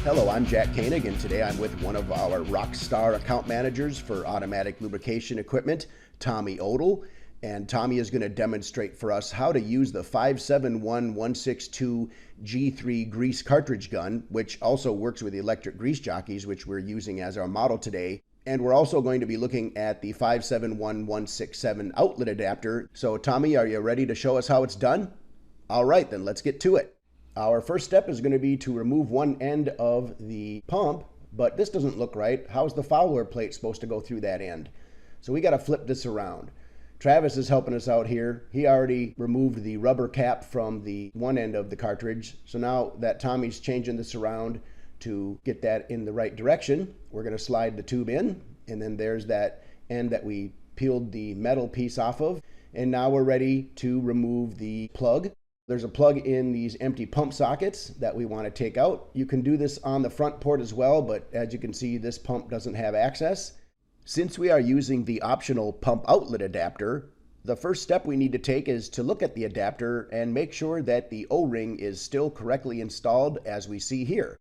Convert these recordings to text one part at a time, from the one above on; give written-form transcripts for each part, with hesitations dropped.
Hello, I'm Jack Koenig, and today I'm with one of our rock star account managers for automatic lubrication equipment, Tommy Odle. And Tommy is going to demonstrate for us how to use the 571-162 G3 Grease Cartridge Gun, which also works with the electric grease jockeys, which we're using as our model today. And we're also going to be looking at the 571-167 outlet adapter. So Tommy, are you ready to show us how it's done? All right, then let's get to it. Our first step is going to be to remove one end of the pump, but this doesn't look right. How's the follower plate supposed to go through that end? So we got to flip this around. Travis is helping us out here. He already removed the rubber cap from the one end of the cartridge. So now that Tommy's changing this around to get that in the right direction, we're going to slide the tube in, and then there's that end that we peeled the metal piece off of. And now we're ready to remove the plug. There's a plug in these empty pump sockets that we want to take out. You can do this on the front port as well, but as you can see, this pump doesn't have access. Since we are using the optional pump outlet adapter, the first step we need to take is to look at the adapter and make sure that the O-ring is still correctly installed as we see here.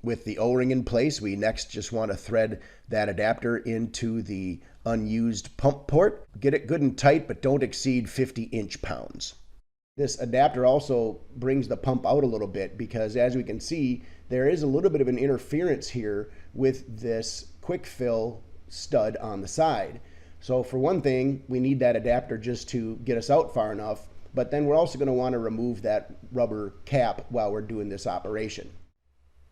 With the O-ring in place, we next just want to thread that adapter into the unused pump port. Get it good and tight, but don't exceed 50 inch-pounds. This adapter also brings the pump out a little bit because, as we can see, there is a little bit of an interference here with this quick fill stud on the side. So for one thing, we need that adapter just to get us out far enough, but then we're also going to want to remove that rubber cap while we're doing this operation.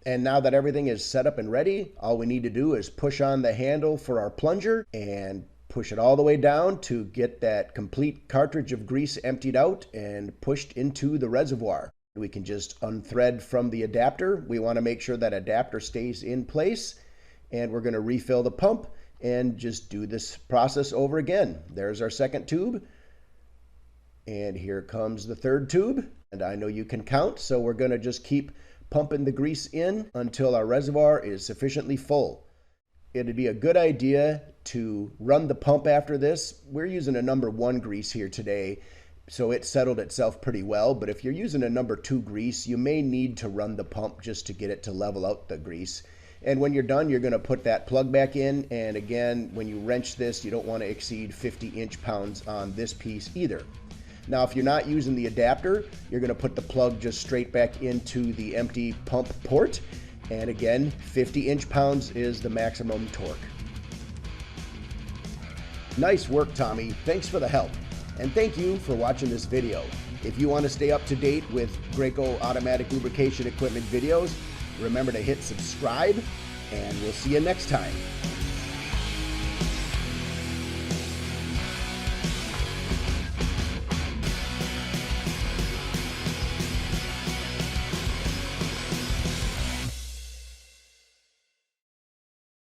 And now that everything is set up and ready, all we need to do is push on the handle for our plunger and push it all the way down to get that complete cartridge of grease emptied out and pushed into the reservoir. We can just unthread from the adapter. We want to make sure that adapter stays in place, and we're going to refill the pump and just do this process over again. There's our second tube, and here comes the third tube, and I know you can count, so we're going to just keep pumping the grease in until our reservoir is sufficiently full. It'd be a good idea to run the pump after this. We're using a number 1 grease here today, so it settled itself pretty well, but if you're using a number 2 grease, you may need to run the pump just to get it to level out the grease. And when you're done, you're going to put that plug back in, and again, when you wrench this, you don't want to exceed 50 inch-pounds on this piece either. Now, if you're not using the adapter, you're going to put the plug just straight back into the empty pump port. And again, 50 inch-pounds is the maximum torque. Nice work, Tommy. Thanks for the help. And thank you for watching this video. If you want to stay up to date with Graco automatic lubrication equipment videos, remember to hit subscribe, and we'll see you next time.